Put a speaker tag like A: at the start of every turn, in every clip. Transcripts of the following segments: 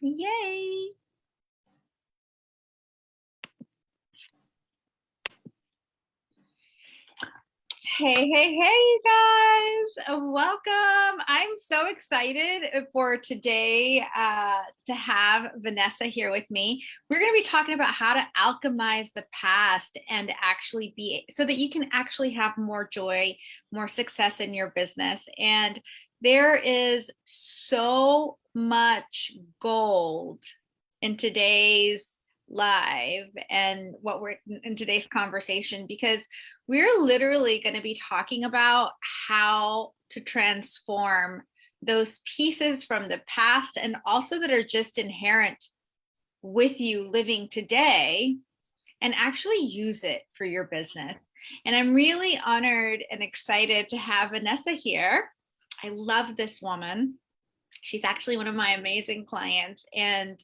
A: Yay. Hey, you guys. Welcome. I'm so excited for today to have Vanessa here with me. We're going to be talking about how to alchemize the past and actually be so that you can actually have more joy, more success in your business. And there is so much gold in today's live and what we're in today's conversation, because we're literally going to be talking about how to transform those pieces from the past and also that are just inherent with you living today and actually use it for your business. And I'm really honored and excited to have Vanessa here. I love this woman. She's actually one of my amazing clients, and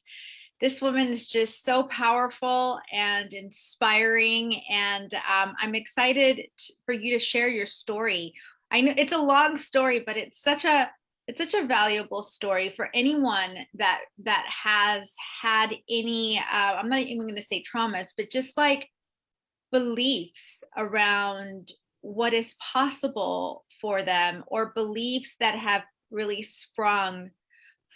A: this woman is just so powerful and inspiring, and I'm excited for you to share your story. I know it's a long story, but it's such a valuable story for anyone that has had any, I'm not even going to say traumas, but just like beliefs around what is possible for them, or beliefs that have really sprung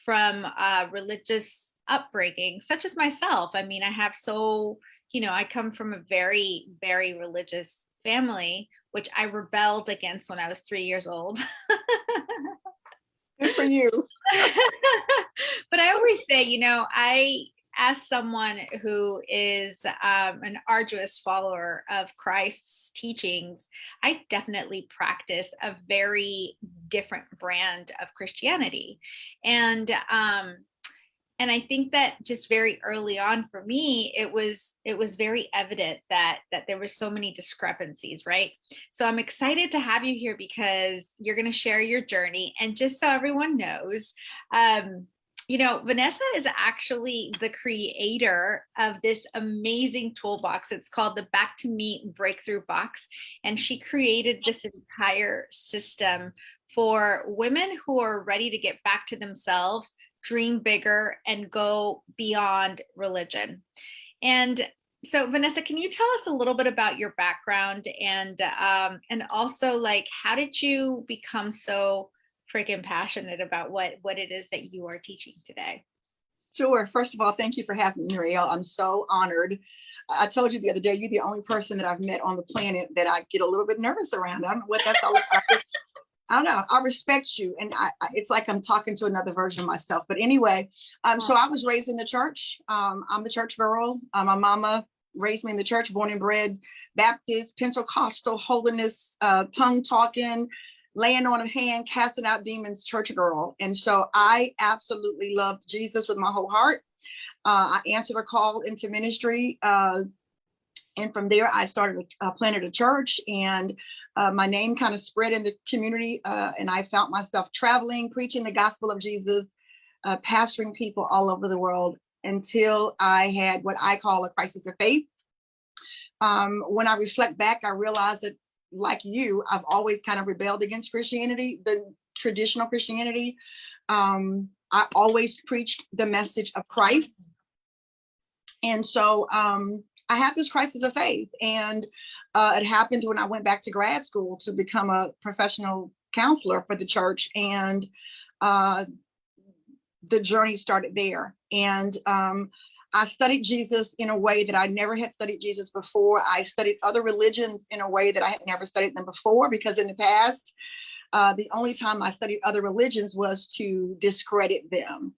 A: from religious upbringing, such as myself. I mean, I have I come from a very, very religious family, which I rebelled against when I was 3 years old.
B: Good for you.
A: But I always say, as someone who is an arduous follower of Christ's teachings, I definitely practice a very different brand of Christianity. And I think that just very early on for me, it was very evident that there were so many discrepancies, right? So I'm excited to have you here because you're going to share your journey. And just so everyone knows, Vanessa is actually the creator of this amazing toolbox. It's called the Back to Me Breakthrough Box. And she created this entire system for women who are ready to get back to themselves, dream bigger, and go beyond religion. And so, Vanessa, can you tell us a little bit about your background and also, like, how did you become so freaking passionate about what it is that you are teaching today?
B: Sure. First of all, thank you for having me, Mariel. I'm so honored. I told you the other day, you're the only person that I've met on the planet that I get a little bit nervous around. I don't know what that's all about. I don't know. I respect you. And it's like I'm talking to another version of myself. But anyway, so I was raised in the church. I'm a church girl. My mama raised me in the church, born and bred Baptist, Pentecostal, holiness, tongue talking, laying on a hand, casting out demons, church girl. And so I absolutely loved Jesus with my whole heart. I answered a call into ministry. And from there, I planted a church, and my name kind of spread in the community. And I found myself traveling, preaching the gospel of Jesus, pastoring people all over the world until I had what I call a crisis of faith. When I reflect back, I realized that, like you, I've always kind of rebelled against Christianity, the traditional Christianity. I always preached the message of Christ. And so I had this crisis of faith, and it happened when I went back to grad school to become a professional counselor for the church, and the journey started there. And I studied Jesus in a way that I never had studied Jesus before. I studied other religions in a way that I had never studied them before, because in the past, the only time I studied other religions was to discredit them.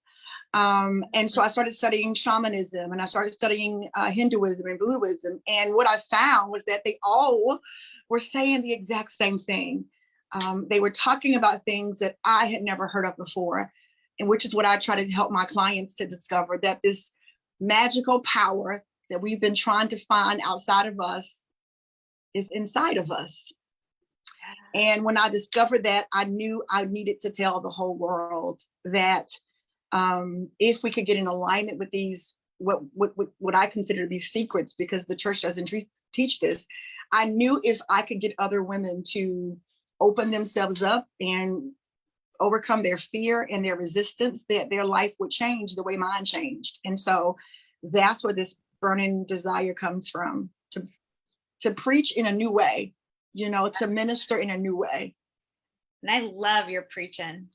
B: And so I started studying shamanism, and I started studying Hinduism and Buddhism. And what I found was that they all were saying the exact same thing. They were talking about things that I had never heard of before, and which is what I try to help my clients to discover, that this magical power that we've been trying to find outside of us is inside of us. And when I discovered that, I knew I needed to tell the whole world that if we could get in alignment with these, what I consider to be secrets, because the church doesn't teach this, I knew if I could get other women to open themselves up and overcome their fear and their resistance, that their life would change the way mine changed. And so that's where this burning desire comes from, to preach in a new way, to minister in a new way.
A: And I love your preaching.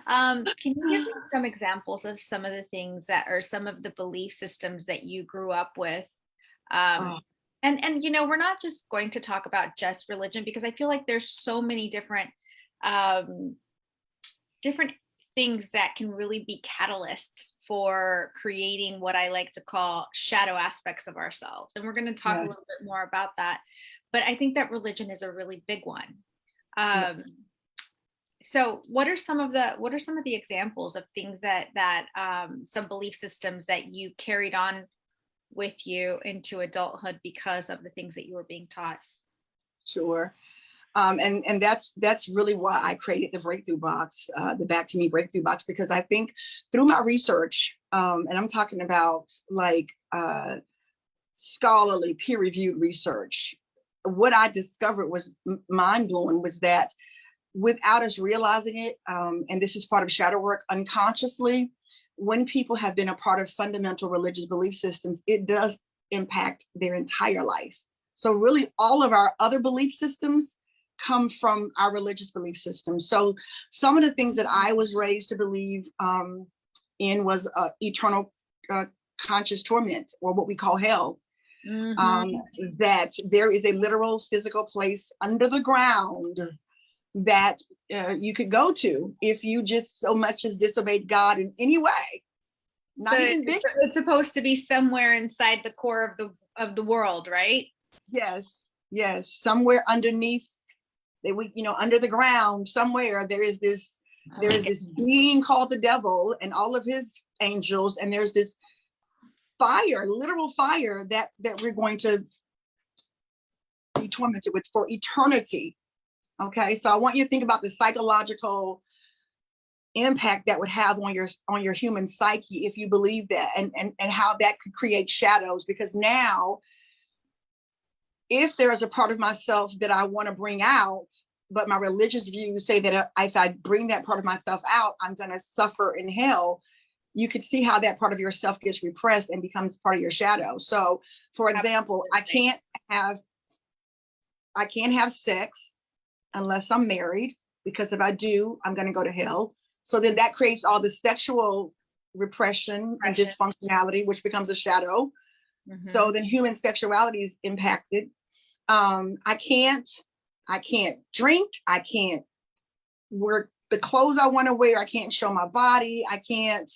A: Can you give me some examples of some of the things that are some of the belief systems that you grew up with? And we're not just going to talk about just religion, because I feel like there's so many different different things that can really be catalysts for creating what I like to call shadow aspects of ourselves. And we're going to talk a little bit more about that. But I think that religion is a really big one. So what are some of the examples of things that some belief systems that you carried on with you into adulthood because of the things that you were being taught?
B: Sure. And that's really why I created the breakthrough box, the Back to Me breakthrough box, because I think through my research, and I'm talking about like scholarly peer-reviewed research, what I discovered was mind-blowing, was that without us realizing it, and this is part of shadow work, unconsciously, when people have been a part of fundamental religious belief systems, it does impact their entire life. So really all of our other belief systems come from our religious belief system. So some of the things that I was raised to believe in was eternal conscious torment, or what we call hell. That there is a literal physical place under the ground that you could go to if you just so much as disobeyed God in any way.
A: So it's supposed to be somewhere inside the core of the world, right?
B: Yes, somewhere underneath, under the ground somewhere there is this being called the devil and all of his angels, and there's this fire, literal fire that we're going to be tormented with for eternity. Okay, so I want you to think about the psychological impact that would have on your human psyche if you believe that, and how that could create shadows. Because now, if there is a part of myself that I want to bring out, but my religious views say that if I bring that part of myself out, I'm going to suffer in hell, you could see how that part of yourself gets repressed and becomes part of your shadow. So, for example, I can't have sex unless I'm married, because if I do, I'm going to go to hell. So then that creates all the sexual repression and dysfunctionality, which becomes a shadow. So then human sexuality is impacted. I can't drink. I can't wear the clothes I want to wear. I can't show my body. I can't.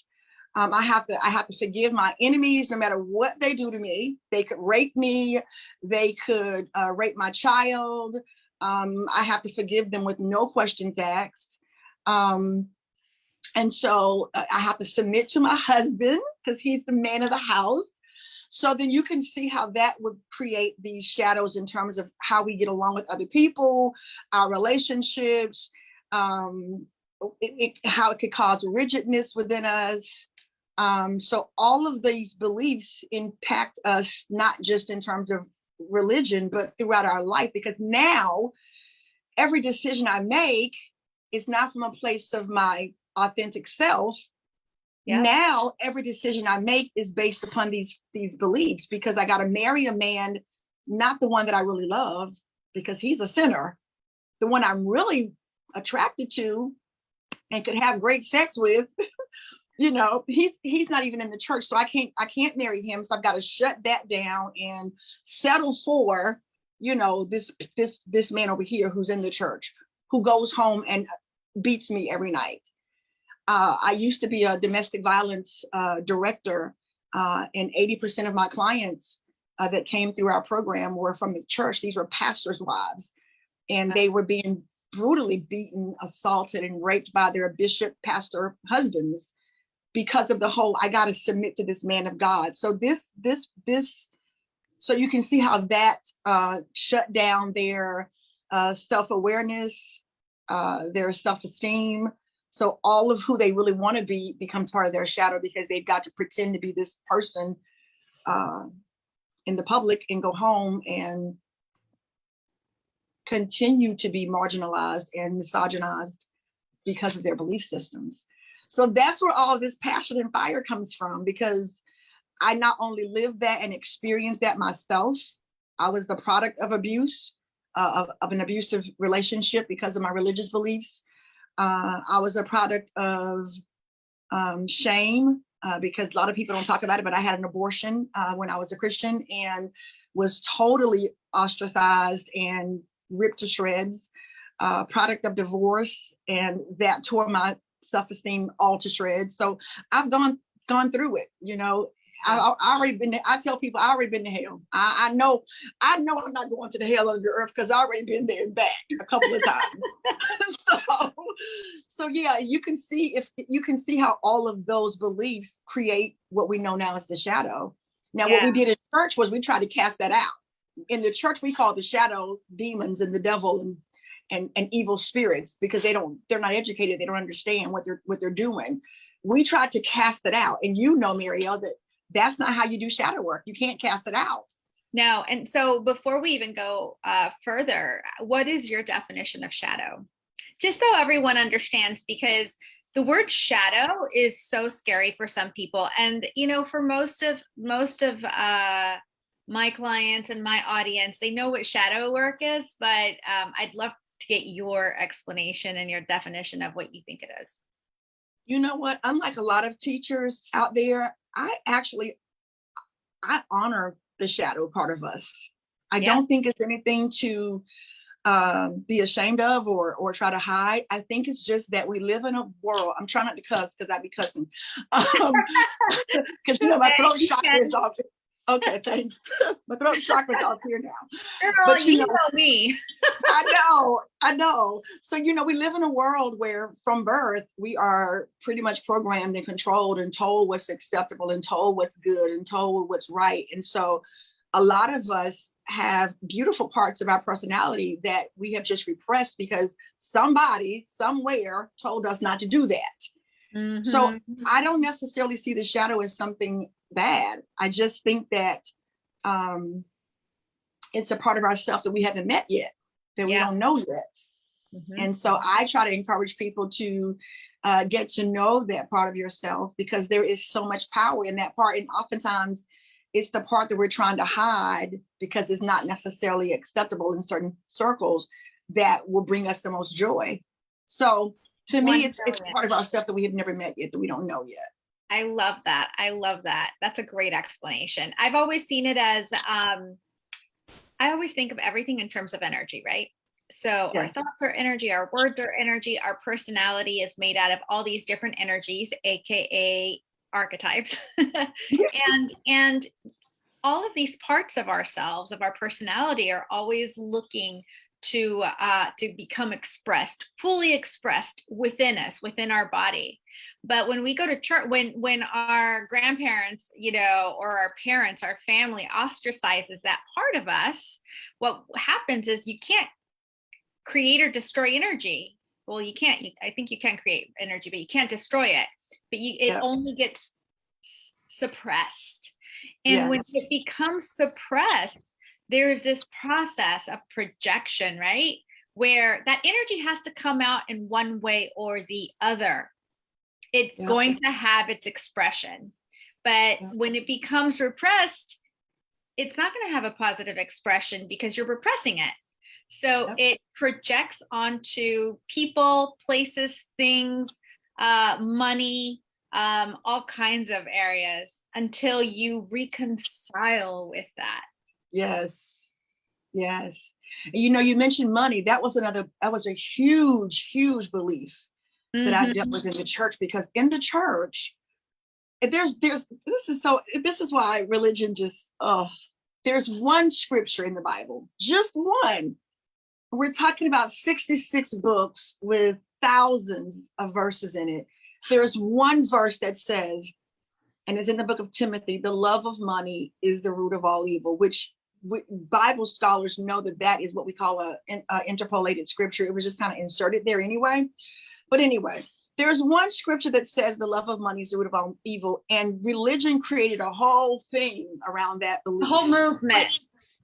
B: I have to forgive my enemies no matter what they do to me. They could rape me. They could rape my child. I have to forgive them with no questions asked. And so I have to submit to my husband because he's the man of the house. So then you can see how that would create these shadows in terms of how we get along with other people, our relationships, how it could cause rigidness within us. So all of these beliefs impact us, not just in terms of religion, but throughout our life, because now every decision I make is not from a place of my authentic self. Now every decision I make is based upon these beliefs, because I got to marry a man, not the one that I really love, because he's a sinner. The one I'm really attracted to and could have great sex with, he's not even in the church, so I can't marry him. So I've got to shut that down and settle for, this man over here who's in the church, who goes home and beats me every night. I used to be a domestic violence director, and 80% of my clients that came through our program were from the church. These were pastors' wives, and they were being brutally beaten, assaulted, and raped by their bishop, pastor husbands, because of the whole, I got to submit to this man of God. So so you can see how that shut down their self-awareness, their self-esteem. So all of who they really want to be becomes part of their shadow, because they've got to pretend to be this person in the public and go home and continue to be marginalized and misogynized. because of their belief systems. So that's where all of this passion and fire comes from, because I not only lived that and experienced that myself. I was the product of abuse, of an abusive relationship because of my religious beliefs. I was a product of shame, because a lot of people don't talk about it, but I had an abortion when I was a Christian and was totally ostracized and ripped to shreds. Product of divorce, and that tore my self-esteem all to shreds. So I've gone through it. I already been there. I tell people I already been to hell. I know I'm not going to the hell of the earth, because I already been there and back a couple of times. so yeah, you can see how all of those beliefs create what we know now as the shadow. Now, what we did in church was we tried to cast that out. In the church, we call the shadow demons and the devil and evil spirits, because they're not educated. They don't understand what they're doing. We tried to cast it out. And Mariel, that's not how you do shadow work. You can't cast it out.
A: No. And so before we even go further, what is your definition of shadow? Just so everyone understands, because the word shadow is so scary for some people. And, for most of my clients and my audience, they know what shadow work is, but I'd love to get your explanation and your definition of what you think it is.
B: You know what? Unlike a lot of teachers out there, I honor the shadow part of us. I don't think it's anything to be ashamed of or try to hide. I think it's just that we live in a world. I'm trying not to cuss, because I'd be cussing. Because my throat chakra is off. Okay, thanks. My throat chakra is off here now.
A: Girl,
B: but
A: you know me.
B: I know. So, we live in a world where from birth, we are pretty much programmed and controlled and told what's acceptable and told what's good and told what's right. And so a lot of us have beautiful parts of our personality that we have just repressed because somebody somewhere told us not to do that. Mm-hmm. So I don't necessarily see the shadow as something bad. I just think that it's a part of ourselves that we haven't met yet, that we don't know yet. Mm-hmm. And so I try to encourage people to get to know that part of yourself, because there is so much power in that part. And oftentimes it's the part that we're trying to hide because it's not necessarily acceptable in certain circles that will bring us the most joy. So to me, it's part of ourselves that we have never met yet, that we don't know yet.
A: I love that. That's a great explanation. I've always seen it as, I always think of everything in terms of energy, right? So our thoughts are energy, our words are energy, our personality is made out of all these different energies, AKA archetypes. and all of these parts of ourselves, of our personality, are always looking to become expressed, fully expressed within us, within our body. But when we go to church, when our grandparents, or our parents, our family ostracizes that part of us, what happens is you can't create or destroy energy. Well, you can't. I think you can create energy, but you can't destroy it. But it only gets suppressed. And when it becomes suppressed, there's this process of projection, right? Where that energy has to come out in one way or the other. It's going to have its expression. But when it becomes repressed, it's not going to have a positive expression because you're repressing it. So it projects onto people, places, things, money, all kinds of areas until you reconcile with that.
B: Yes. And, you mentioned money. That was a huge belief that I dealt with in the church, because in the church, this is why religion there's one scripture in the Bible, just one. We're talking about 66 books with thousands of verses in it. There's one verse that says, and it's in the book of Timothy, the love of money is the root of all evil, which Bible scholars know that is what we call a interpolated scripture. It was just kind of inserted there anyway. But anyway, there's one scripture that says the love of money is the root of all evil, and religion created a whole thing around that belief.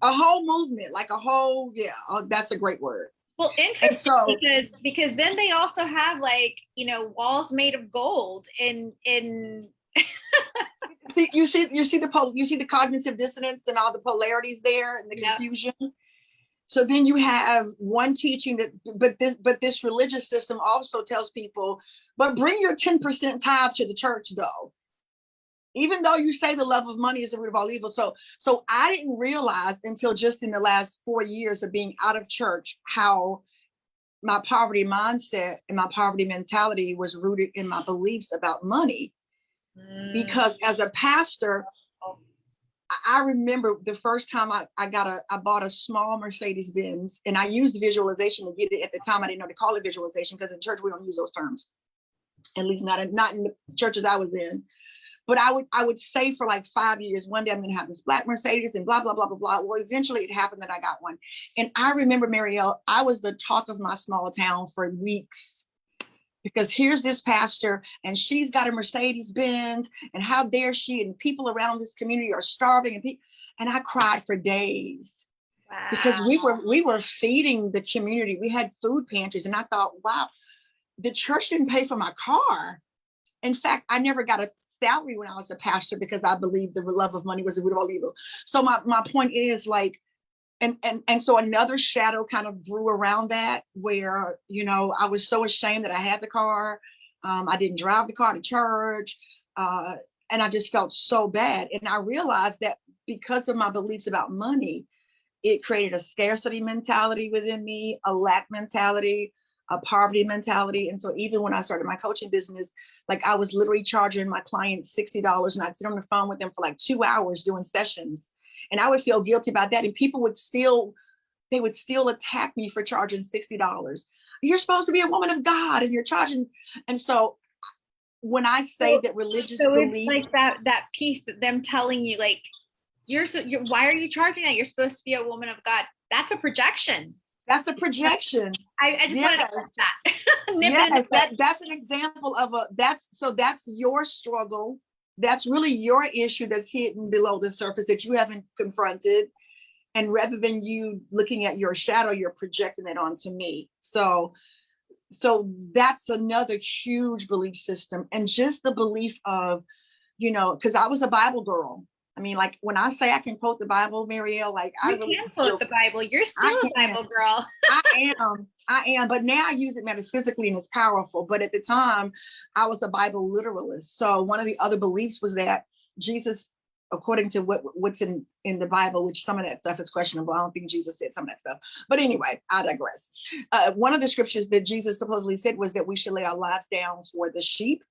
A: A whole movement,
B: like a whole, that's a great word.
A: Well,
B: And
A: interesting,
B: so
A: because then they also have like, walls made of gold in
B: you see the cognitive dissonance and all the polarities there and the confusion. So then you have one teaching that, but this religious system also tells people, but bring your 10% tithe to the church though, even though you say the love of money is the root of all evil. So I didn't realize until just in the last 4 years of being out of church how my poverty mindset and my poverty mentality was rooted in my beliefs about money. Because as a pastor, I remember the first time I bought a small Mercedes Benz, and I used visualization to get it. At the time, I didn't know to call it visualization because in church we don't use those terms, at least not in the churches I was in. But I would say for like 5 years, one day I'm going to have this black Mercedes and blah, blah, blah, blah, blah. Well, eventually it happened that I got one. And I remember, Mariel, I was the talk of my small town for weeks, because here's this pastor and she's got a Mercedes Benz and how dare she, and people around this community are starving, and I cried for days. Wow. Because we were feeding the community. We had food pantries, and I thought, wow, the church didn't pay for my car. In fact, I never got a salary when I was a pastor because I believed the love of money was the root of all evil. So my point is like, and so another shadow kind of grew around that, where, I was so ashamed that I had the car. I didn't drive the car to church. And I just felt so bad. And I realized that because of my beliefs about money, it created a scarcity mentality within me, a lack mentality, a poverty mentality. And so even when I started my coaching business, like I was literally charging my clients $60, and I'd sit on the phone with them for like 2 hours doing sessions. And I would feel guilty about that. And people would still attack me for charging $60. You're supposed to be a woman of God and you're charging. And so when I say that religious beliefs,
A: it's like that piece that them telling you like, why are you charging that? You're supposed to be a woman of God. That's a projection.
B: That's a projection.
A: I just wanted to put that.
B: Yes, that's an example of that's your struggle. That's really your issue that's hidden below the surface that you haven't confronted. And rather than you looking at your shadow, you're projecting it onto me. So that's another huge belief system. And just the belief of, because I was a Bible girl. I mean, like when I say I can quote the Bible, Mariel, like
A: you can quote the Bible. You're still a Bible girl.
B: I am, but now I use it metaphysically and it's powerful. But at the time, I was a Bible literalist. So one of the other beliefs was that Jesus, according to what's in the Bible, which some of that stuff is questionable. I don't think Jesus said some of that stuff. But anyway, I digress. One of the scriptures that Jesus supposedly said was that we should lay our lives down for the sheep,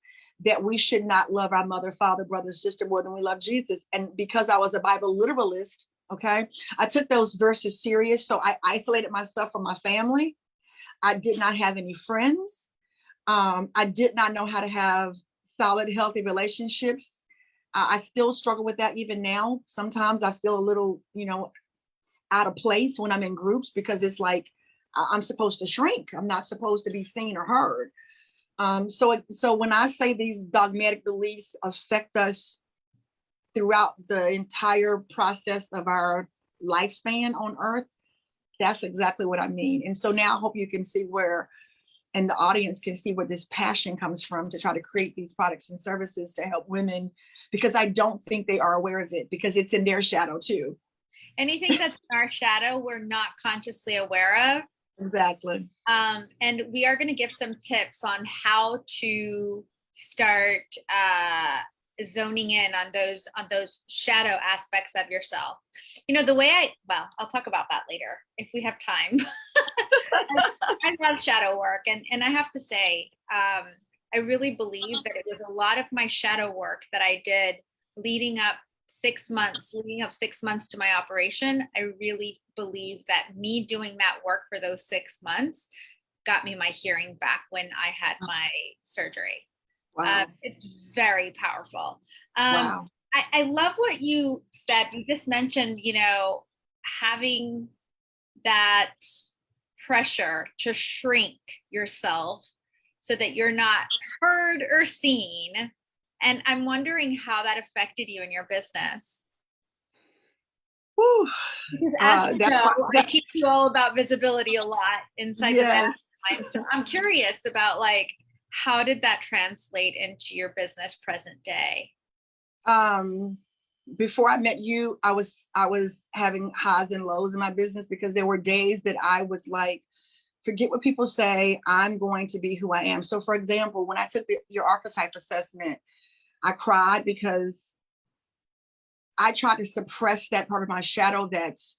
B: that we should not love our mother, father, brother, sister more than we love Jesus. And because I was a Bible literalist, okay, I took those verses serious. So I isolated myself from my family. I did not have any friends. I did not know how to have solid, healthy relationships. I still struggle with that even now. Sometimes I feel a little, out of place when I'm in groups, because it's like I'm supposed to shrink. I'm not supposed to be seen or heard. So when I say these dogmatic beliefs affect us throughout the entire process of our lifespan on earth, that's exactly what I mean. And so now I hope you can see and the audience can see where this passion comes from to try to create these products and services to help women, because I don't think they are aware of it, because it's in their shadow too.
A: Anything that's in our shadow, we're not consciously aware of.
B: Exactly.
A: And we are going to give some tips on how to start zoning in on those shadow aspects of yourself. The way I'll talk about that later if we have time. I love shadow work, and I have to say, I really believe that it was a lot of my shadow work that I did leading up 6 months to my operation. I really believe that me doing that work for those 6 months got me my hearing back when I had my surgery.
B: Wow.
A: It's very powerful.
B: Wow.
A: I love what you said. You just mentioned, having that pressure to shrink yourself so that you're not heard or seen. And I'm wondering how that affected you in your business.
B: Whew.
A: Because as you know, I
B: That
A: teach you all about visibility a lot inside the
B: yes.
A: mastermind. So I'm curious about like, how did that translate into your business present day?
B: Before I met you, I was having highs and lows in my business because there were days that I was like, forget what people say, I'm going to be who I am. So for example, when I took your archetype assessment, I cried because I tried to suppress that part of my shadow that's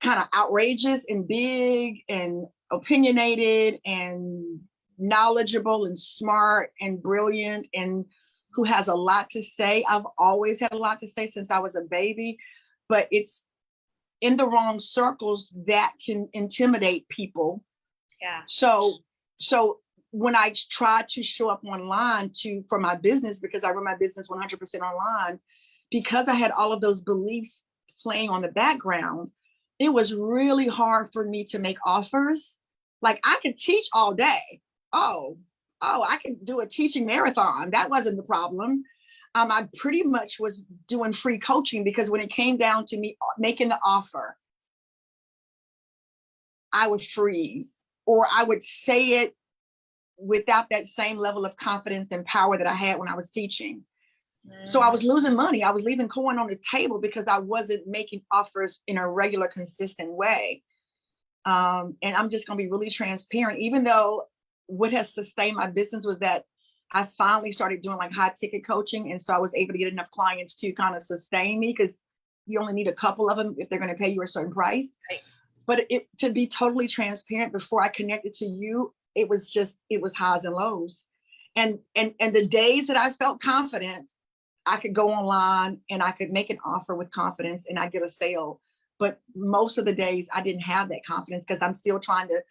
B: kind of outrageous and big and opinionated and knowledgeable and smart and brilliant and who has a lot to say. I've always had a lot to say since I was a baby, but it's in the wrong circles that can intimidate people.
A: Yeah.
B: So when I try to show up online for my business, because I run my business 100% online, because I had all of those beliefs playing on the background, it was really hard for me to make offers. Like I could teach all day. Oh, I could do a teaching marathon. That wasn't the problem. I pretty much was doing free coaching because when it came down to me making the offer, I would freeze or I would say it without that same level of confidence and power that I had when I was teaching. So I was losing money. I was leaving coin on the table because I wasn't making offers in a regular, consistent way. And I'm just going to be really transparent, even though what has sustained my business was that I finally started doing like high ticket coaching. And so I was able to get enough clients to kind of sustain me because you only need a couple of them if they're going to pay you a certain price.
A: Right.
B: But to be totally transparent, before I connected to you, it was highs and lows. And the days that I felt confident, I could go online and I could make an offer with confidence and I get a sale. But most of the days I didn't have that confidence because I'm still trying to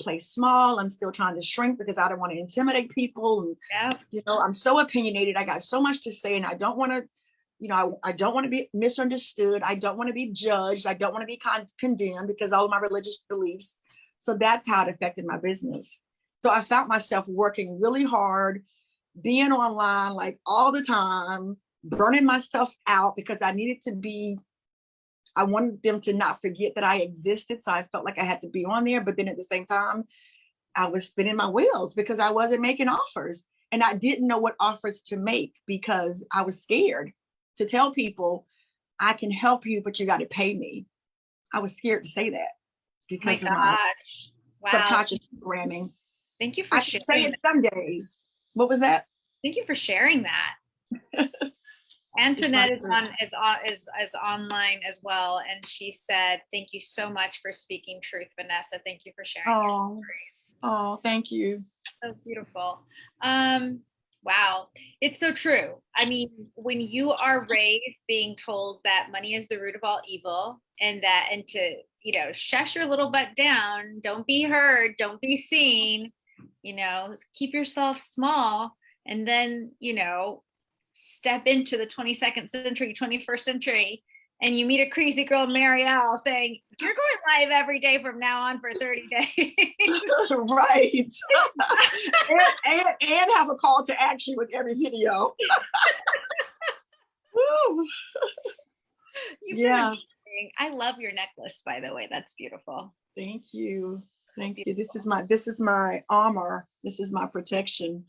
B: play small. I'm still trying to shrink because I don't want to intimidate people. And, I'm so opinionated. I got so much to say and I don't want to, I don't want to be misunderstood. I don't want to be judged. I don't want to be condemned because all of my religious beliefs. So that's how it affected my business. So I found myself working really hard, being online like all the time, burning myself out because I wanted them to not forget that I existed. So I felt like I had to be on there. But then at the same time, I was spinning my wheels because I wasn't making offers. And I didn't know what offers to make because I was scared to tell people I can help you, but you got to pay me. I was scared to say that because of my subconscious programming.
A: Thank you for sharing.
B: I can say it some days. What was that?
A: Thank you for sharing that. Antoinette is online as well, and she said, "Thank you so much for speaking truth, Vanessa. Thank you for sharing your story."
B: Oh, thank you.
A: So beautiful. Wow, it's so true. I mean, when you are raised being told that money is the root of all evil, and to shush your little butt down, don't be heard, don't be seen, keep yourself small, and then step into the 22nd century, 21st century, and you meet a crazy girl, Mariel, saying, "You're going live every day from now on for 30 days.
B: Right. and have a call to action with every video.
A: You've done amazing. I love your necklace, by the way. That's beautiful.
B: Thank you. Thank you. This is my armor. This is my protection.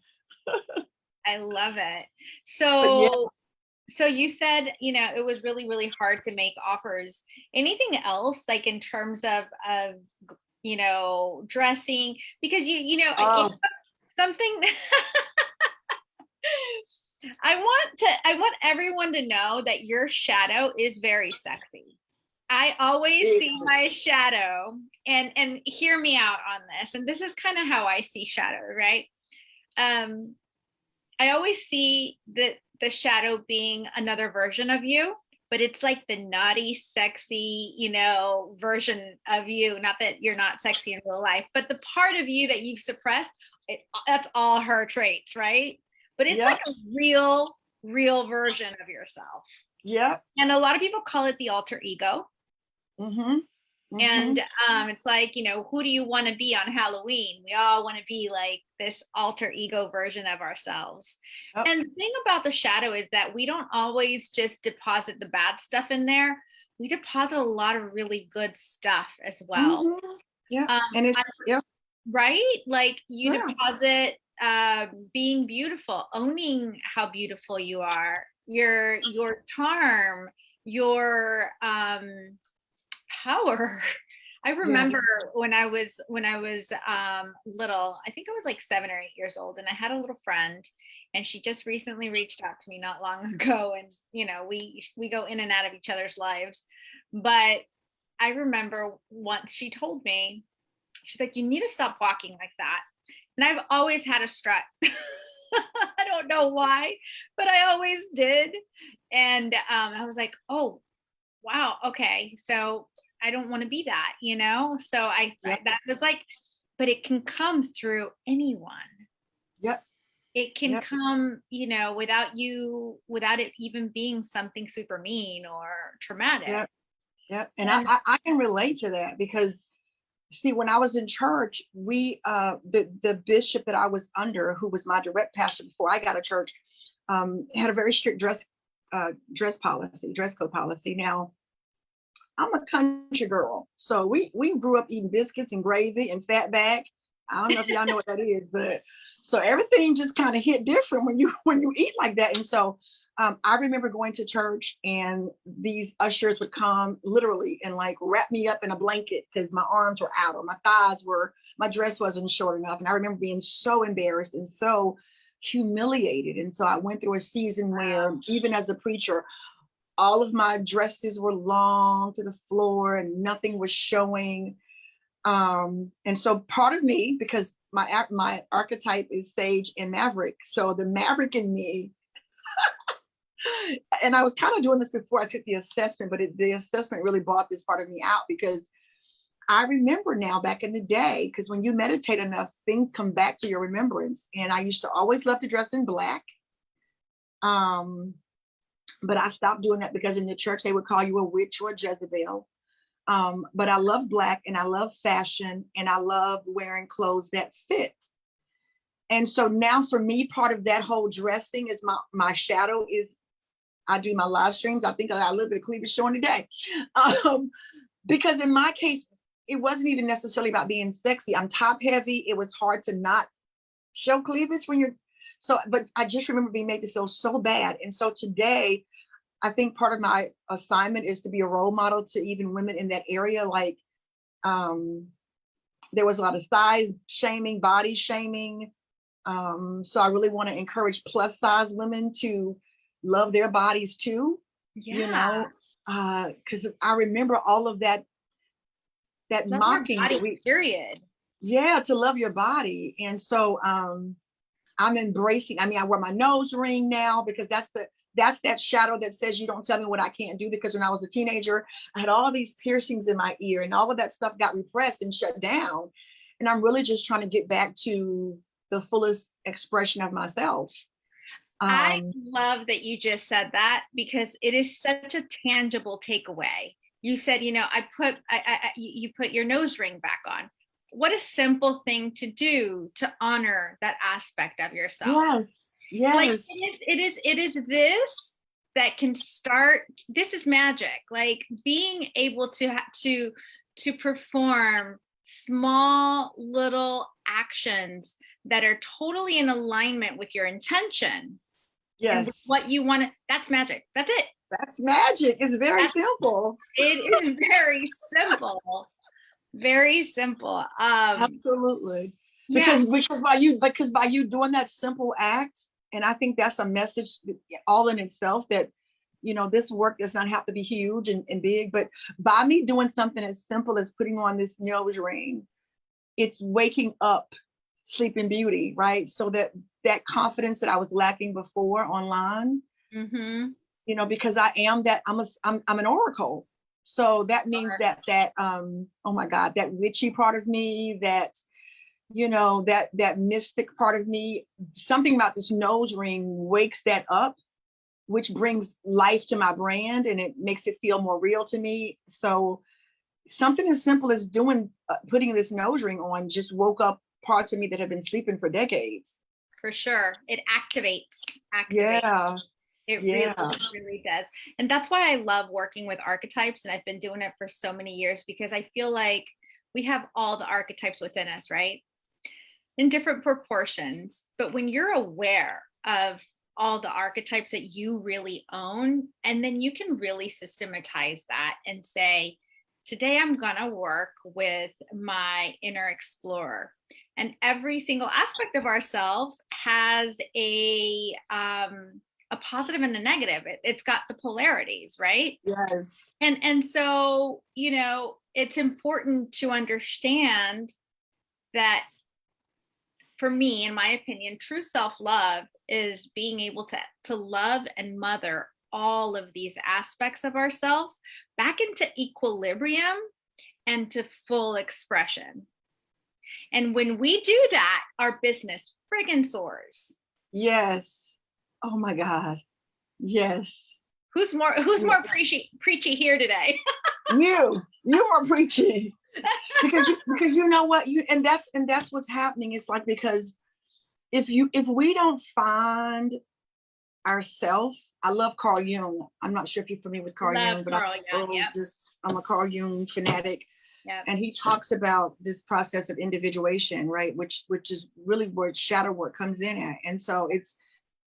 A: I love it. So you said, it was really, really hard to make offers. Anything else, like in terms of dressing? Because something I want everyone to know that your shadow is very sexy. I always see my shadow, and hear me out on this. And this is kind of how I see shadow, right? I always see the shadow being another version of you, but it's like the naughty, sexy, version of you. Not that you're not sexy in real life, but the part of you that you've suppressed, that's all her traits, right? But it's like a real version of yourself.
B: Yeah.
A: And a lot of people call it the alter ego. Mm-hmm. And it's like, who do you want to be on Halloween? We all want to be like this alter ego version of ourselves. And the thing about the shadow is that we don't always just deposit the bad stuff in there. we deposit a lot of really good stuff as well.
B: Mhm. Yeah. And it's, yeah.
A: Right? Like you
B: Yeah.
A: deposit being beautiful, owning how beautiful you are, your charm, your power. I
B: Yes.
A: remember when I was little, I think I was like 7 or 8 years old, and I had a little friend, and she just recently reached out to me not long ago, and we go in and out of each other's lives. But I remember once she told me, she's like, you need to stop walking like that. And I've always had a strut. I don't know why, but I always did. And I was like, oh, wow, okay. So I don't want to be that, So
B: Yep.
A: that was like, but it can come through anyone.
B: Yep.
A: It can
B: Yep.
A: come, without it even being something super mean or traumatic.
B: Yep. Yep. And
A: And
B: I can relate to that because see, when I was in church, the bishop that I was under, who was my direct pastor before I got a church, had a very strict dress code policy. Now, I'm a country girl, so we grew up eating biscuits and gravy and fat back. I don't know if y'all know what that is, but so everything just kind of hit different when you eat like that. And so I remember going to church and these ushers would come literally and like wrap me up in a blanket because my arms were out or my dress wasn't short enough. And I remember being so embarrassed and so humiliated. And so I went through a season where even as a preacher, all of my dresses were long to the floor and nothing was showing. And so part of me, because my archetype is sage and maverick, so the maverick in me, and I was kind of doing this before I took the assessment, but the assessment really brought this part of me out because I remember now back in the day, because when you meditate enough, things come back to your remembrance. And I used to always love to dress in black. But I stopped doing that because in the church, they would call you a witch or a Jezebel. But I love black and I love fashion and I love wearing clothes that fit. And so now for me, part of that whole dressing is my shadow is I do my live streams. I think I got a little bit of cleavage showing today. Because in my case, it wasn't even necessarily about being sexy. I'm top heavy. It was hard to not show cleavage when you're but I just remember being made to feel so bad. And so today, I think part of my assignment is to be a role model to even women in that area. Like there was a lot of size shaming, body shaming. So I really want to encourage plus size women to love their bodies too.
A: yeah.
B: Because I remember all of that
A: Love
B: mocking
A: your
B: that
A: body, period.
B: to love your body. And so I'm embracing. I mean, I wear my nose ring now because that's that shadow that says you don't tell me what I can't do. Because when I was a teenager, I had all these piercings in my ear and all of that stuff got repressed and shut down. And I'm really just trying to get back to the fullest expression of myself.
A: I love that you just said that because it is such a tangible takeaway. You said, you put your nose ring back on. What a simple thing to do to honor that aspect of yourself.
B: Yes.
A: Like it is this that can start. This is magic. Like being able to perform small little actions that are totally in alignment with your intention.
B: Yes.
A: And what you want to, that's magic. That's it.
B: That's magic. It's very simple.
A: It is very simple. Very simple.
B: Absolutely. Because by you doing that simple act, and I think that's a message all in itself that, this work does not have to be huge and big, but by me doing something as simple as putting on this nose ring, it's waking up Sleeping Beauty, right? So that confidence that I was lacking before online, because I am that I'm an oracle. So that means that oh my God, that witchy part of me, that that mystic part of me, something about this nose ring wakes that up, which brings life to my brand and it makes it feel more real to me. So something as simple as putting this nose ring on just woke up parts of me that have been sleeping for decades.
A: For sure. It activates.
B: Yeah.
A: It
B: Yeah.
A: really does. And that's why I love working with archetypes. And I've been doing it for so many years because I feel like we have all the archetypes within us, right? In different proportions. But when you're aware of all the archetypes that you really own, and then you can really systematize that and say, today I'm going to work with my inner explorer. And every single aspect of ourselves has a positive and a negative. It's got the polarities, right?
B: Yes.
A: And so, you know, it's important to understand that, for me, in my opinion, true self-love is being able to love and mother all of these aspects of ourselves back into equilibrium and to full expression. And when we do that, our business friggin' soars.
B: Yes. Oh my God. Yes.
A: Who's more preachy here today?
B: You are preaching. because you know what, and that's what's happening. It's like, because if we don't find ourselves, I love Carl Jung. I'm not sure if you're familiar with Carl Jung, but I'm a Carl Jung fanatic.
A: Yep.
B: And he talks about this process of individuation, right? Which is really where shadow work comes in at. And so it's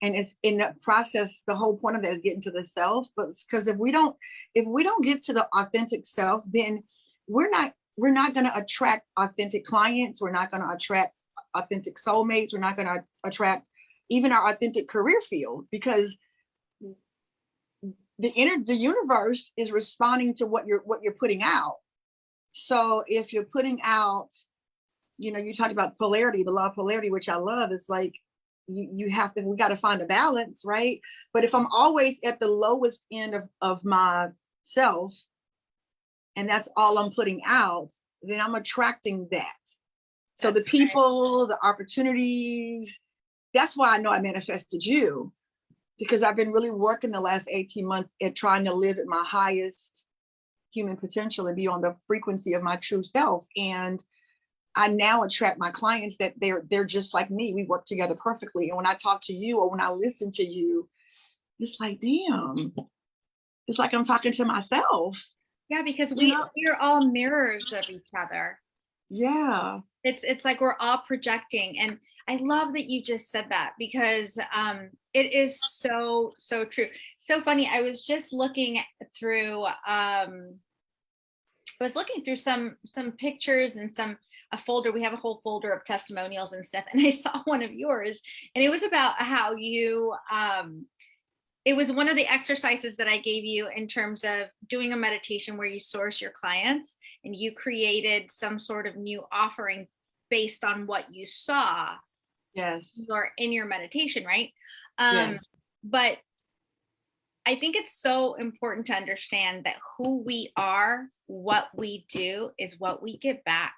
B: in that process, the whole point of that is getting to the self. But because if we don't get to the authentic self, then we're not going to attract authentic clients. We're not going to attract authentic soulmates. We're not going to attract even our authentic career field, because the universe is responding to what you're putting out. So if you're putting out, you talked about polarity, the law of polarity, which I love. It's like we got to find a balance, right? But if I'm always at the lowest end of myself, and that's all I'm putting out, then I'm attracting that. So the people, the opportunities, that's why I know I manifested you, because I've been really working the last 18 months at trying to live at my highest human potential and be on the frequency of my true self. And I now attract my clients that they're just like me. We work together perfectly. And when I talk to you or when I listen to you, it's like, damn, it's like I'm talking to myself.
A: Yeah, because we're all mirrors of each other.
B: Yeah.
A: It's like we're all projecting. And I love that you just said that, because it is so true. So funny. I was just looking through some pictures and a folder. We have a whole folder of testimonials and stuff. And I saw one of yours, and it was about how you it was one of the exercises that I gave you in terms of doing a meditation where you source your clients, and you created some sort of new offering based on what you saw.
B: Yes.
A: In your meditation, right?
B: Yes.
A: But I think it's so important to understand that who we are, what we do, is what we get back.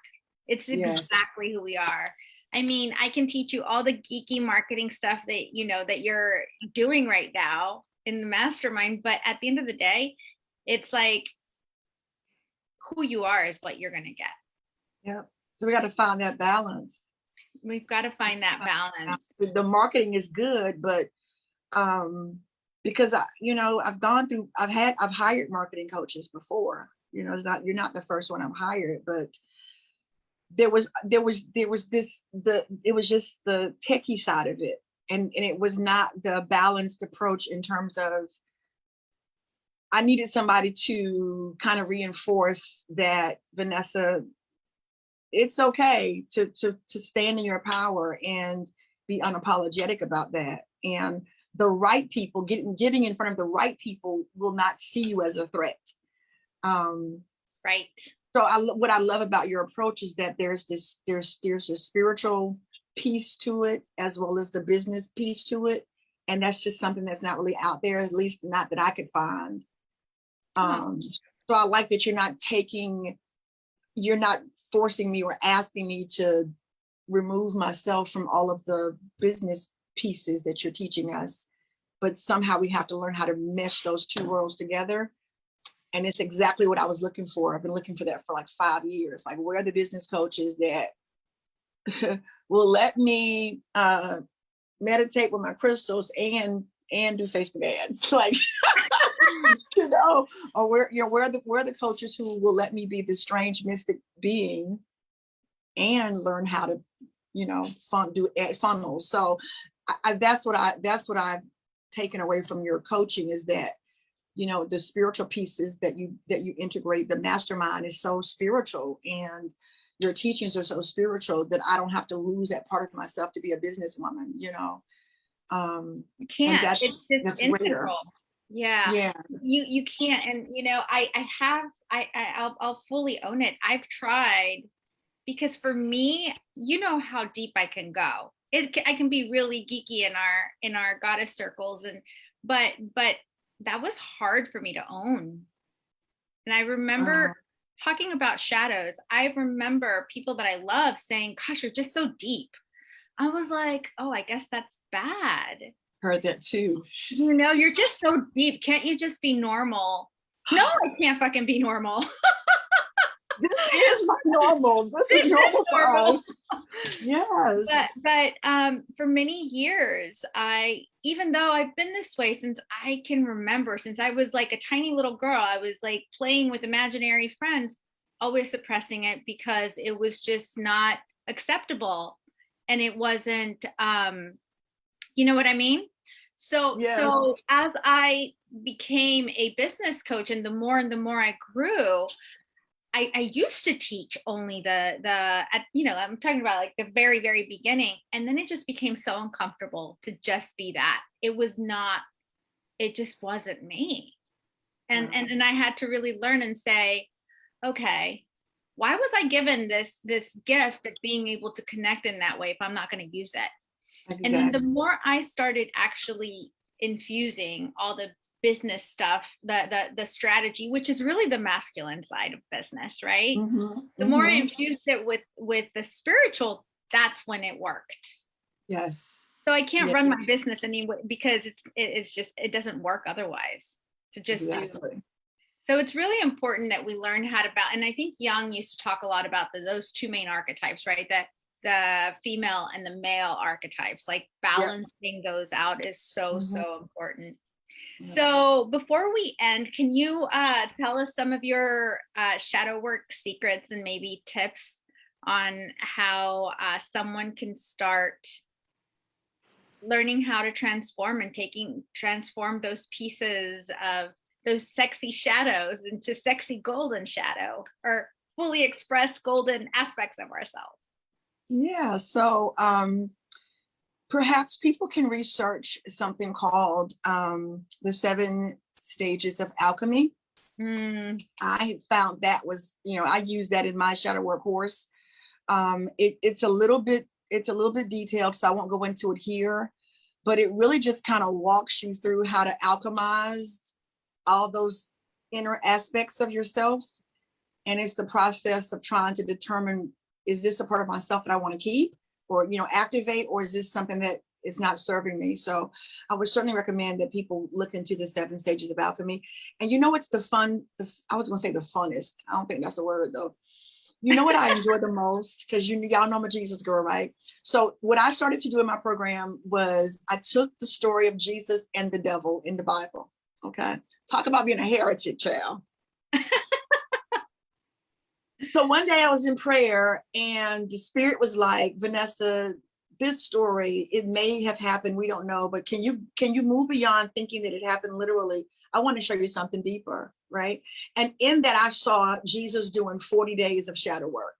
A: It's exactly who we are. I mean, I can teach you all the geeky marketing stuff that that you're doing right now in the mastermind, but at the end of the day, it's like who you are is what you're going to get.
B: Yeah. So we got to find that balance.
A: We've got to find that balance.
B: The marketing is good, but because I've hired marketing coaches before. You're not the first one I've hired, but it was just the techie side of it, and it was not the balanced approach in terms of I needed somebody to kind of reinforce that, Vanessa, it's okay to stand in your power and be unapologetic about that. And the right people, getting in front of the right people, will not see you as a threat.
A: Right.
B: So what I love about your approach is that there's a spiritual piece to it as well as the business piece to it. And that's just something that's not really out there, at least not that I could find. So I like that you're not forcing me or asking me to remove myself from all of the business pieces that you're teaching us, but somehow we have to learn how to mesh those two worlds together. And it's exactly what I was looking for. I've been looking for that for like 5 years. Like, where are the business coaches that will let me meditate with my crystals and and do Facebook ads. Like, or where the coaches who will let me be this strange mystic being and learn how to, do ad funnels. So that's what I've taken away from your coaching, is that, the spiritual pieces that you integrate. The mastermind is so spiritual, and your teachings are so spiritual that I don't have to lose that part of myself to be a businesswoman,
A: You
B: and
A: can't. It's
B: that's
A: integral.
B: rare.
A: Yeah. You can't. And I'll fully own it. I've tried, because for me, how deep I can go. I can be really geeky in our goddess circles, but that was hard for me to own. And I remember talking about shadows. I remember people that I love saying, "Gosh, you're just so deep." I was like, "Oh, I guess that's bad."
B: Heard that too.
A: You're just so deep. Can't you just be normal? No, I can't fucking be normal.
B: This is my normal. This is normal for us. Yes.
A: But for many years, even though I've been this way since I can remember, since I was like a tiny little girl, I was like playing with imaginary friends, always suppressing it because it was just not acceptable. And it wasn't, you know what I mean? So as I became a business coach, and the more I grew, I used to teach only I'm talking about like the very, very beginning. And then it just became so uncomfortable to just be that. It just wasn't me. And I had to really learn and say, okay, why was I given this gift of being able to connect in that way if I'm not going to use it? Exactly. And then the more I started actually infusing all the business stuff, the strategy, which is really the masculine side of business, right? The more I infused it with the spiritual, that's when it worked.
B: Yes.
A: So I can't run my business anymore because it doesn't work otherwise to just do. So it's really important that we learn how to balance. And I think Jung used to talk a lot about those two main archetypes, right? The female and the male archetypes, like balancing those out is so important. So before we end, can you tell us some of your shadow work secrets and maybe tips on how someone can start learning how to transform and transform those pieces of those sexy shadows into sexy golden shadow, or fully expressed golden aspects of ourselves?
B: Yeah, so perhaps people can research something called the 7 stages of alchemy. I found that was, I use that in my shadow work course. It's a little bit detailed, so I won't go into it here, but it really just kind of walks you through how to alchemize all those inner aspects of yourself. And it's the process of trying to determine, is this a part of myself that I want to keep or, activate, or is this something that is not serving me? So I would certainly recommend that people look into the 7 stages of alchemy. And it's I was going to say the funnest. I don't think that's a word though. What I enjoy the most, because y'all know I'm a Jesus girl, right? So what I started to do in my program was I took the story of Jesus and the devil in the Bible. Okay. Talk about being a heretic, child. So one day I was in prayer and the Spirit was like, Vanessa, this story, it may have happened, we don't know, but can you move beyond thinking that it happened literally? I want to show you something deeper, right? And in that I saw Jesus doing 40 days of shadow work.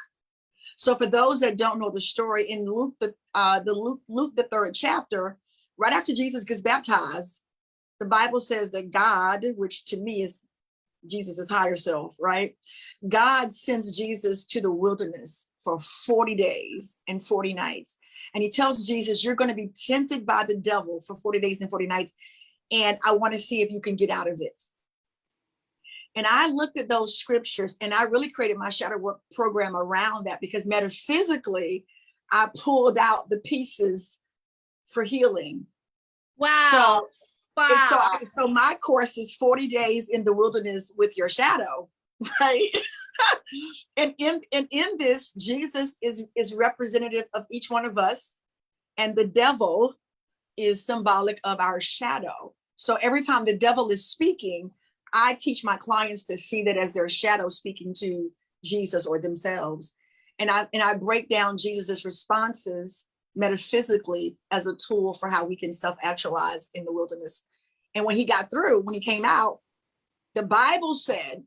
B: So for those that don't know the story, in Luke, the 3rd chapter, right after Jesus gets baptized, the Bible says that God, which to me is Jesus' higher self, right? God sends Jesus to the wilderness for 40 days and 40 nights. And he tells Jesus, you're going to be tempted by the devil for 40 days and 40 nights. And I want to see if you can get out of it. And I looked at those scriptures and I really created my shadow work program around that, because metaphysically, I pulled out the pieces for healing.
A: Wow.
B: So my course is 40 days in the wilderness with your shadow, right? and in this, Jesus is representative of each one of us, and the devil is symbolic of our shadow. So every time the devil is speaking, I teach my clients to see that as their shadow speaking to Jesus or themselves. And I break down Jesus's responses metaphysically as a tool for how we can self-actualize in the wilderness. And when he came out, the Bible said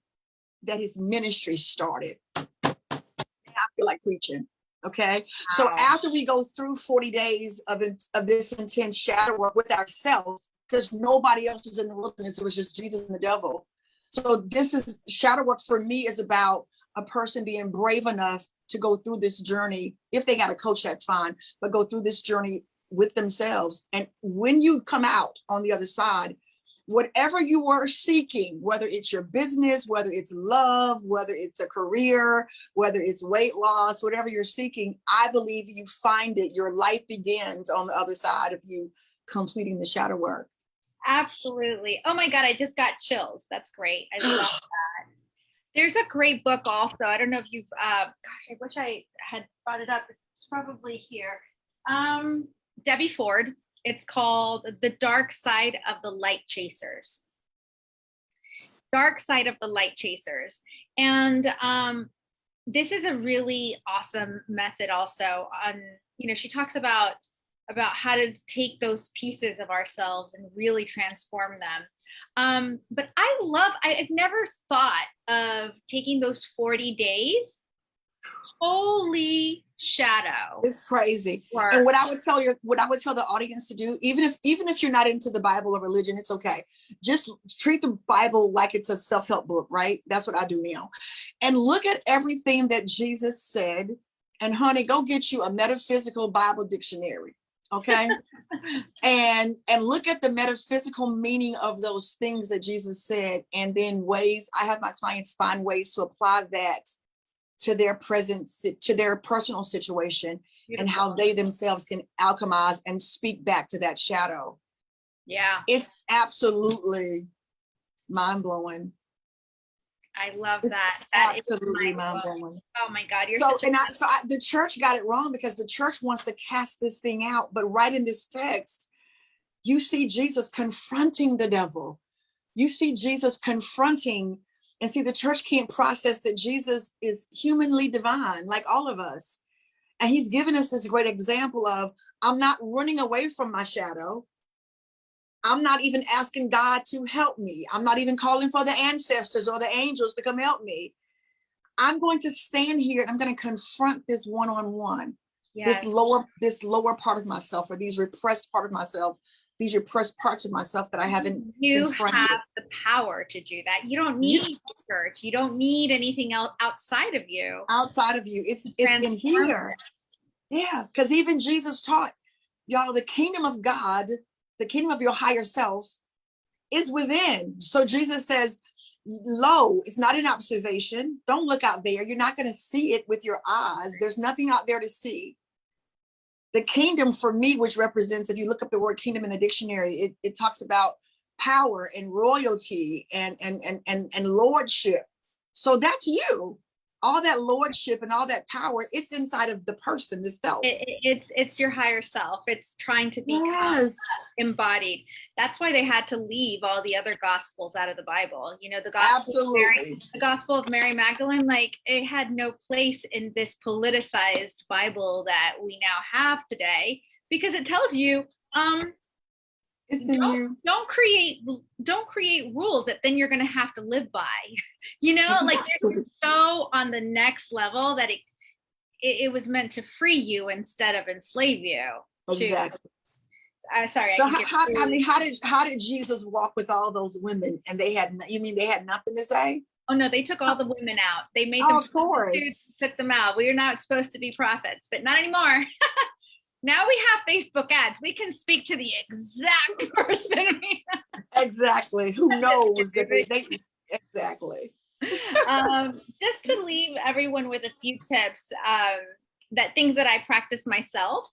B: that his ministry started. And I feel like preaching. Okay. Wow. So after we go through 40 days of this intense shadow work with ourselves, because nobody else was in the wilderness, it was just Jesus and the devil. So this is shadow work for me is about a person being brave enough to go through this journey. If they got a coach, that's fine, but go through this journey with themselves. And when you come out on the other side, whatever you were seeking, whether it's your business, whether it's love, whether it's a career, whether it's weight loss, whatever you're seeking, I believe you find it. Your life begins on the other side of you completing the shadow work.
A: Absolutely. Oh my God, I just got chills. That's great. I love that. There's a great book also. I don't know if you've, gosh, I wish I had brought it up. It's probably here. Debbie Ford. It's called The Dark Side of the Light Chasers. Dark Side of the Light Chasers. And this is a really awesome method also on, she talks about how to take those pieces of ourselves and really transform them. But I've never thought of taking those 40 days. Holy shadow.
B: It's crazy. Work. And what I would tell the audience to do, even if you're not into the Bible or religion, it's okay. Just treat the Bible like it's a self-help book, right? That's what I do now. And look at everything that Jesus said. And honey, go get you a metaphysical Bible dictionary. Okay. and look at the metaphysical meaning of those things that Jesus said. And then I have my clients find ways to apply that to their personal situation. Beautiful. And how they themselves can alchemize and speak back to that shadow.
A: Yeah.
B: It's absolutely mind-blowing.
A: I love that.
B: Absolutely mind-blowing.
A: Oh my God.
B: The church got it wrong because the church wants to cast this thing out. But right in this text, you see Jesus confronting the devil. You see Jesus confronting, and see, the church can't process that Jesus is humanly divine, like all of us. And he's given us this great example of, I'm not running away from my shadow. I'm not even asking God to help me. I'm not even calling for the ancestors or the angels to come help me. I'm going to stand here and I'm going to confront this one-on-one, yes. this lower part of myself, or these repressed parts of myself that I haven't confronted.
A: You have the power to do that. You don't need church. You don't need anything else outside of you.
B: Outside of you. It's in here. Yeah, because even Jesus taught, y'all, the kingdom of God, the kingdom of your higher self is within. So Jesus says, lo, it's not an observation. Don't look out there. You're not going to see it with your eyes. There's nothing out there to see. The kingdom for me, which represents, if you look up the word kingdom in the dictionary, it talks about power and royalty and lordship. So that's you. All that lordship and all that power, it's inside of the person itself.
A: It's your higher self. It's trying to become embodied. That's why they had to leave all the other gospels out of the Bible. The Gospel of Mary Magdalene, like, it had no place in this politicized Bible that we now have today, because it tells you, don't create rules that then you're going to have to live by. Like, it's so on the next level that it was meant to free you instead of enslave you.
B: Exactly.
A: Sorry.
B: So how did Jesus walk with all those women and they had nothing to say?
A: Oh no, they took all the women out. They made them,
B: of course,
A: took them out. We are not supposed to be prophets, but not anymore. Now we have Facebook ads. We can speak to the exact person.
B: Exactly. Who knows that they exactly.
A: Just to leave everyone with a few tips, that things that I practice myself.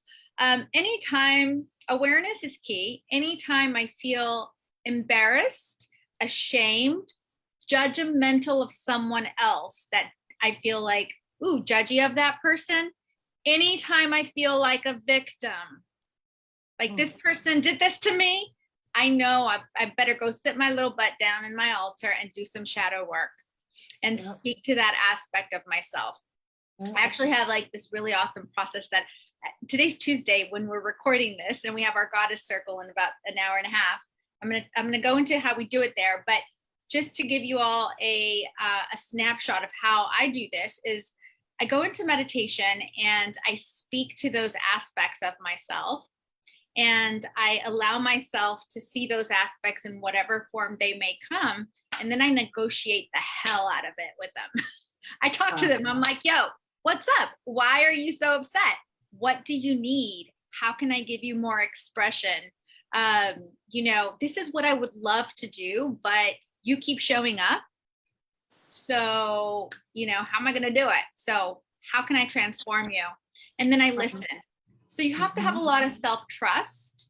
A: Anytime, awareness is key. Anytime I feel embarrassed, ashamed, judgmental of someone else, that I feel like, judgy of that person. Anytime I feel like a victim, Like this person did this to me. I know I better go sit my little butt down in my altar and do some shadow work and speak to that aspect of myself. I actually have like this really awesome process that today's Tuesday when we're recording this and we have our goddess circle in about an hour and a half. I'm gonna go into how we do it there, but just to give you all a snapshot of how I do this is I go into meditation and I speak to those aspects of myself and I allow myself to see those aspects in whatever form they may come. And then I negotiate the hell out of it with them. I talk to them. I'm like, yo, what's up? Why are you so upset? What do you need? How can I give you more expression? This is what I would love to do, but you keep showing up. So, how am I going to do it? So how can I transform you? And then I listen. So you have to have a lot of self-trust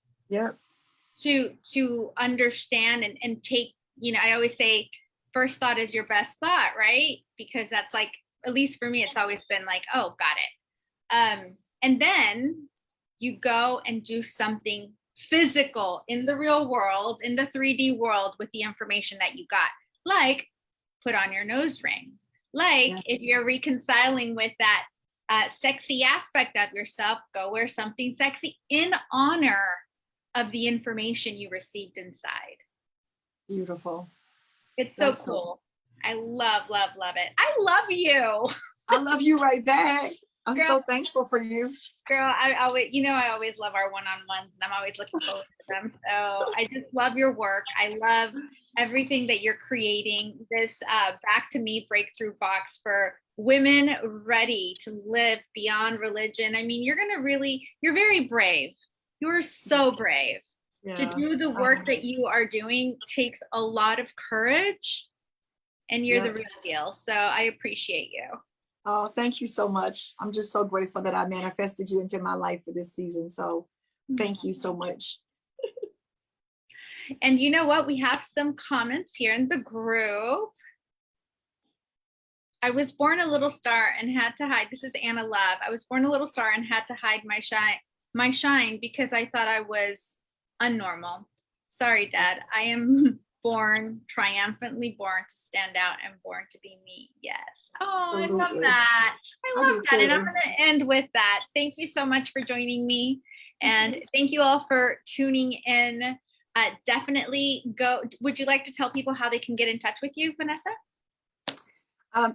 A: to understand and take, I always say first thought is your best thought, right? Because that's like, at least for me, it's always been like, oh, got it. And then you go and do something physical in the real world, in the 3D world with the information that you got, like put on your nose ring. Like if you're reconciling with that sexy aspect of yourself, go wear something sexy in honor of the information you received inside.
C: Beautiful.
A: It's so cool. I love it. I love you.
C: I love you right back. I'm so thankful for you.
A: Girl, I always love our one-on-ones and I'm always looking forward to them. So I just love your work. I love everything that you're creating. This Back to Me breakthrough box for women ready to live beyond religion. I mean, you're very brave. You're so brave. To do the work that you are doing takes a lot of courage and you're the real deal. So I appreciate you.
C: Oh, thank you so much. I'm just so grateful that I manifested you into my life for this season. So thank you so much.
A: And you know what? We have some comments here in the group. I was born a little star and had to hide. This is Anna Love. I was born a little star and had to hide my shine because I thought I was unnormal. Sorry, Dad. I am triumphantly born to stand out and born to be me. Yes. Oh,
C: Absolutely.
A: I love that. I love that. And I'm going to end with that. Thank you so much for joining me. And thank you all for tuning in. Definitely go. Would you like to tell people how they can get in touch with you, Vanessa?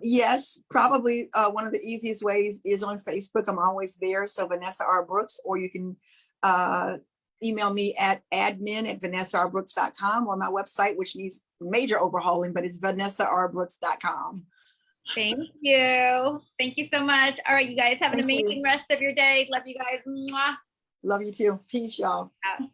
C: Yes, probably one of the easiest ways is on Facebook. I'm always there. So Vanessa R. Brooks, or you can email me at admin@vanessarbrooks.com or my website, which needs major overhauling, but it's vanessarbrooks.com.
A: Thank you. Thank you so much. All right, you guys have an amazing rest of your day. Love you guys. Mwah.
C: Love you too. Peace, y'all.
A: Out.